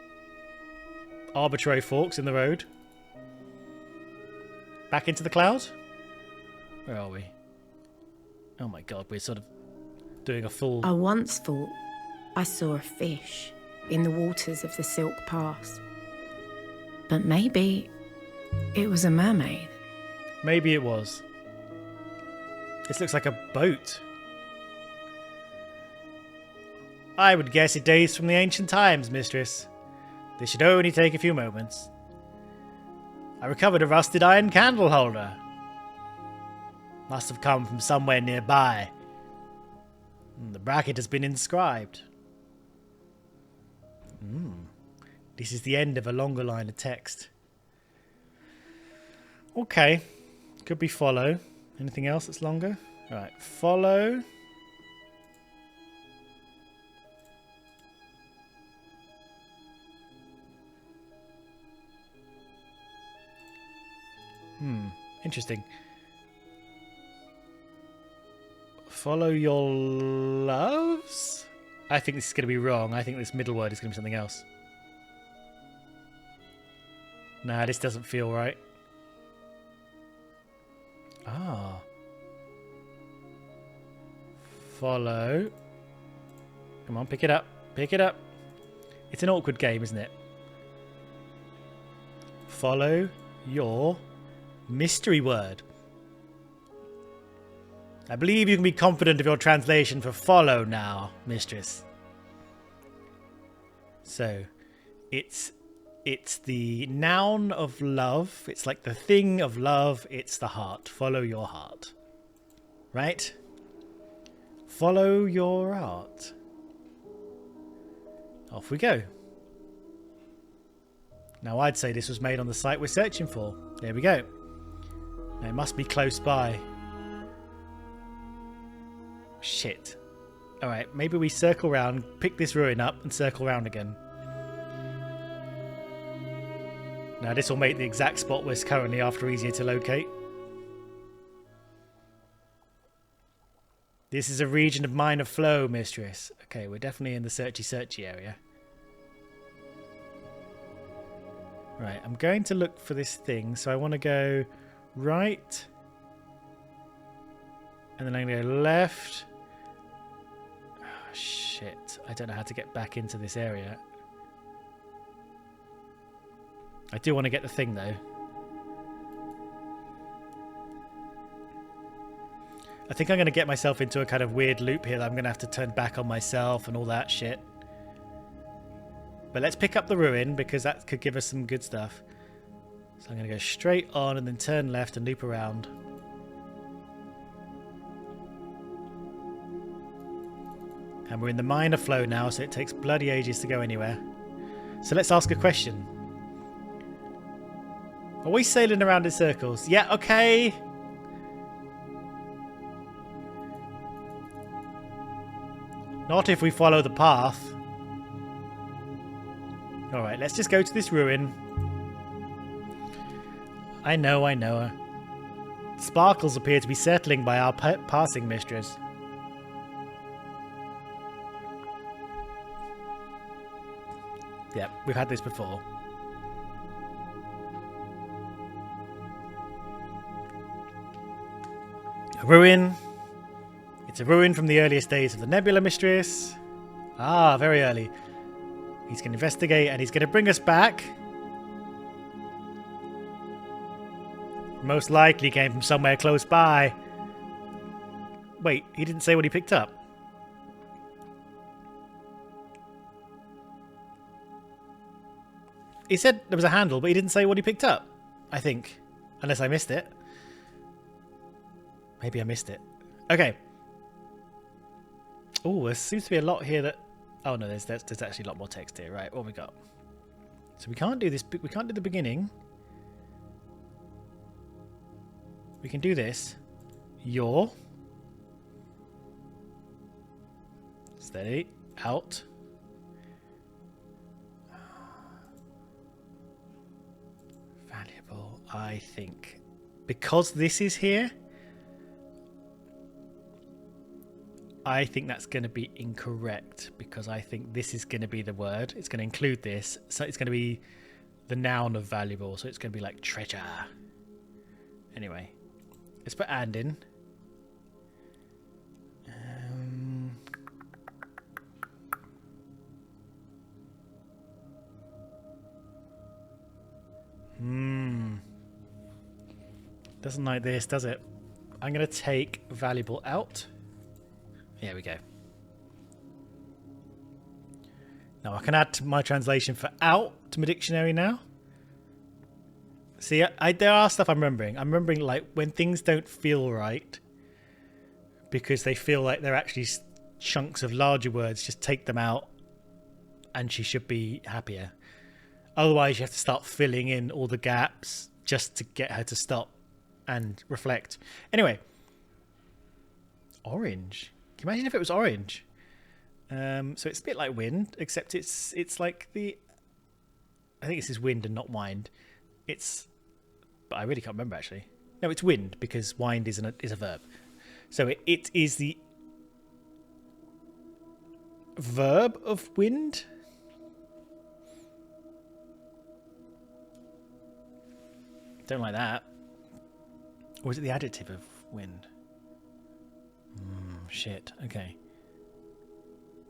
Speaker 1: arbitrary forks in the road. Back into the cloud? Where are we? Oh my god, we're sort of doing a full...
Speaker 2: I once thought I saw a fish in the waters of the Silk Pass. But maybe it was a mermaid.
Speaker 1: Maybe it was. This looks like a boat. I would guess it dates from the ancient times, mistress. This should only take a few moments. I recovered a rusted iron candle holder. Must have come from somewhere nearby. The bracket has been inscribed. This is the end of a longer line of text. Okay. Could be follow. Anything else that's longer? Right. Follow. Interesting. Follow your loves? I think this is going to be wrong. I think this middle word is going to be something else. Nah, this doesn't feel right. Ah. Follow. Come on, pick it up. Pick it up. It's an awkward game, isn't it? Follow your mystery word. I believe you can be confident of your translation for follow now, mistress. So, it's the noun of love. It's like the thing of love. It's the heart. Follow your heart. Right? Follow your heart. Off we go. Now, I'd say this was made on the site we're searching for. There we go. Now, it must be close by. Shit. Alright, maybe we circle round, pick this ruin up, and circle round again. Now, this will make the exact spot we're currently after easier to locate. This is a region of minor flow, mistress. Okay, we're definitely in the searchy area. Right, I'm going to look for this thing, so I want to go right, and then I'm going to go left. Oh, shit, I don't know how to get back into this area. I do want to get the thing, though. I think I'm going to get myself into a kind of weird loop here that I'm going to have to turn back on myself and all that shit. But let's pick up the ruin, because that could give us some good stuff. So I'm going to go straight on and then turn left and loop around. And we're in the minor flow now, so it takes bloody ages to go anywhere. So let's ask a question. Are we sailing around in circles? Yeah, okay. Not if we follow the path. Alright, let's just go to this ruin. I know. Sparkles appear to be settling by our passing, mistress. Yeah, we've had this before. A ruin. It's a ruin from the earliest days of the nebula, mistress. Ah, very early. He's going to investigate and he's going to bring us back. Most likely came from somewhere close by. Wait, he didn't say what he picked up. He said there was a handle, but he didn't say what he picked up. I think. Unless I missed it. Maybe I missed it. Okay. Oh, there seems to be a lot here that... Oh no, there's actually a lot more text here. Right, what have we got? So we can't do this. We can't do the beginning. We can do this. Your. Steady. Out. Valuable, I think. Because this is here, I think that's going to be incorrect, because I think this is going to be the word. It's going to include this. So it's going to be the noun of valuable. So it's going to be like treasure. Anyway, let's put and in. Doesn't like this, does it? I'm going to take valuable out. There we go. Now I can add to my translation for out to my dictionary now. See, there are stuff I'm remembering. I'm remembering like when things don't feel right because they feel like they're actually chunks of larger words, just take them out and she should be happier. Otherwise, you have to start filling in all the gaps just to get her to stop and reflect. Anyway, orange. Can you imagine if it was orange? So it's a bit like wind, except it's like the... I think this is wind and not wind. But I really can't remember, actually. No, it's wind, because wind is a verb. So it is the verb of wind. Don't like that. Or is it the adjective of wind? Shit. Okay.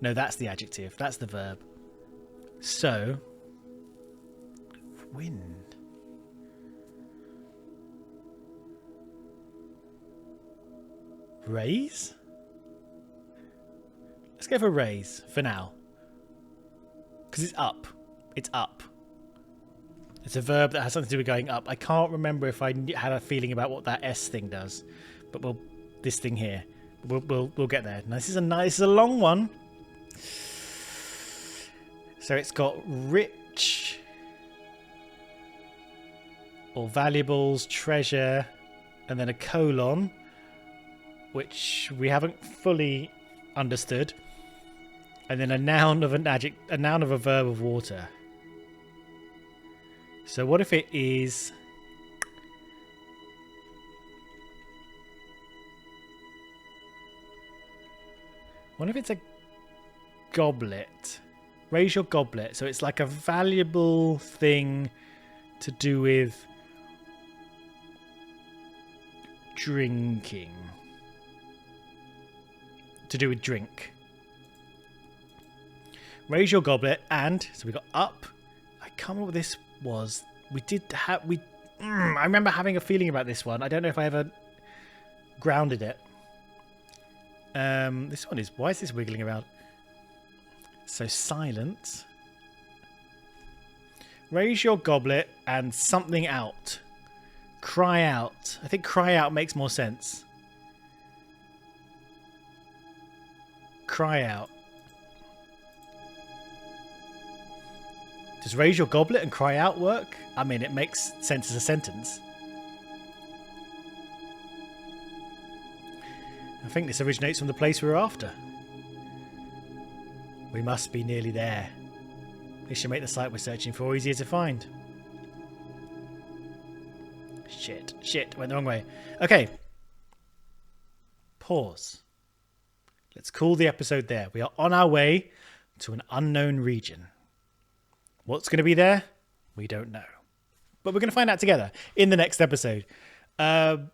Speaker 1: No, that's the adjective. That's the verb. So, wind. Raise? Let's go for raise for now. Because it's up. It's up. It's a verb that has something to do with going up. I can't remember if I had a feeling about what that S thing does. But this thing here. We'll get there. Now, this is a long one. So it's got rich or valuables, treasure, and then a colon, which we haven't fully understood, and then a noun of a noun of a verb of water. So what if it is what if it's a goblet? Raise your goblet. So it's like a valuable thing to do with drinking. To do with drink. Raise your goblet and... So we got up. I can't remember what this was. We did have... I remember having a feeling about this one. I don't know if I ever grounded it. This one is... Why is this wiggling around? So silence. Raise your goblet and something out. Cry out. I think cry out makes more sense. Cry out. Does raise your goblet and cry out work? I mean, it makes sense as a sentence. I think this originates from the place we were after. We must be nearly there. This should make the site we're searching for easier to find. Shit, went the wrong way. Okay. Pause. Let's call the episode there. We are on our way to an unknown region. What's going to be there? We don't know. But we're going to find out together in the next episode. Thank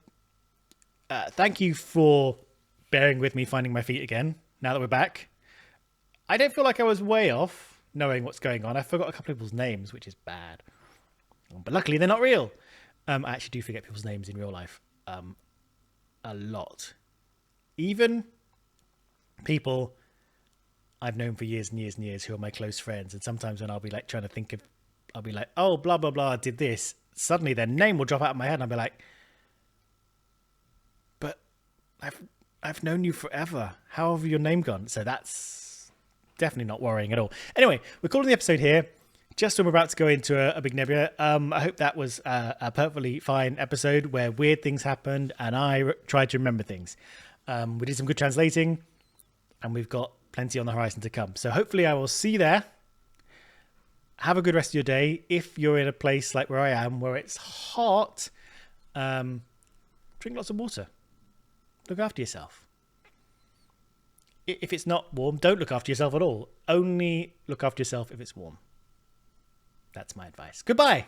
Speaker 1: you for bearing with me finding my feet again, now that we're back. I don't feel like I was way off knowing what's going on. I forgot a couple of people's names, which is bad. But luckily, they're not real. I actually do forget people's names in real life a lot. Even people I've known for years and years and years who are my close friends. And sometimes when I'll be like trying to think of, I'll be like, oh, blah, blah, blah, did this. Suddenly their name will drop out of my head and I'll be like, but I've known you forever. How have your name gone? So that's definitely not worrying at all. Anyway, we're calling the episode here. Just when we're about to go into a big nebula. I hope that was a perfectly fine episode where weird things happened and I tried to remember things. We did some good translating and we've got plenty on the horizon to come. So hopefully I will see you there. Have a good rest of your day. If you're in a place like where I am, where it's hot, drink lots of water. Look after yourself. If it's not warm, don't look after yourself at all. Only look after yourself if it's warm. That's my advice. Goodbye.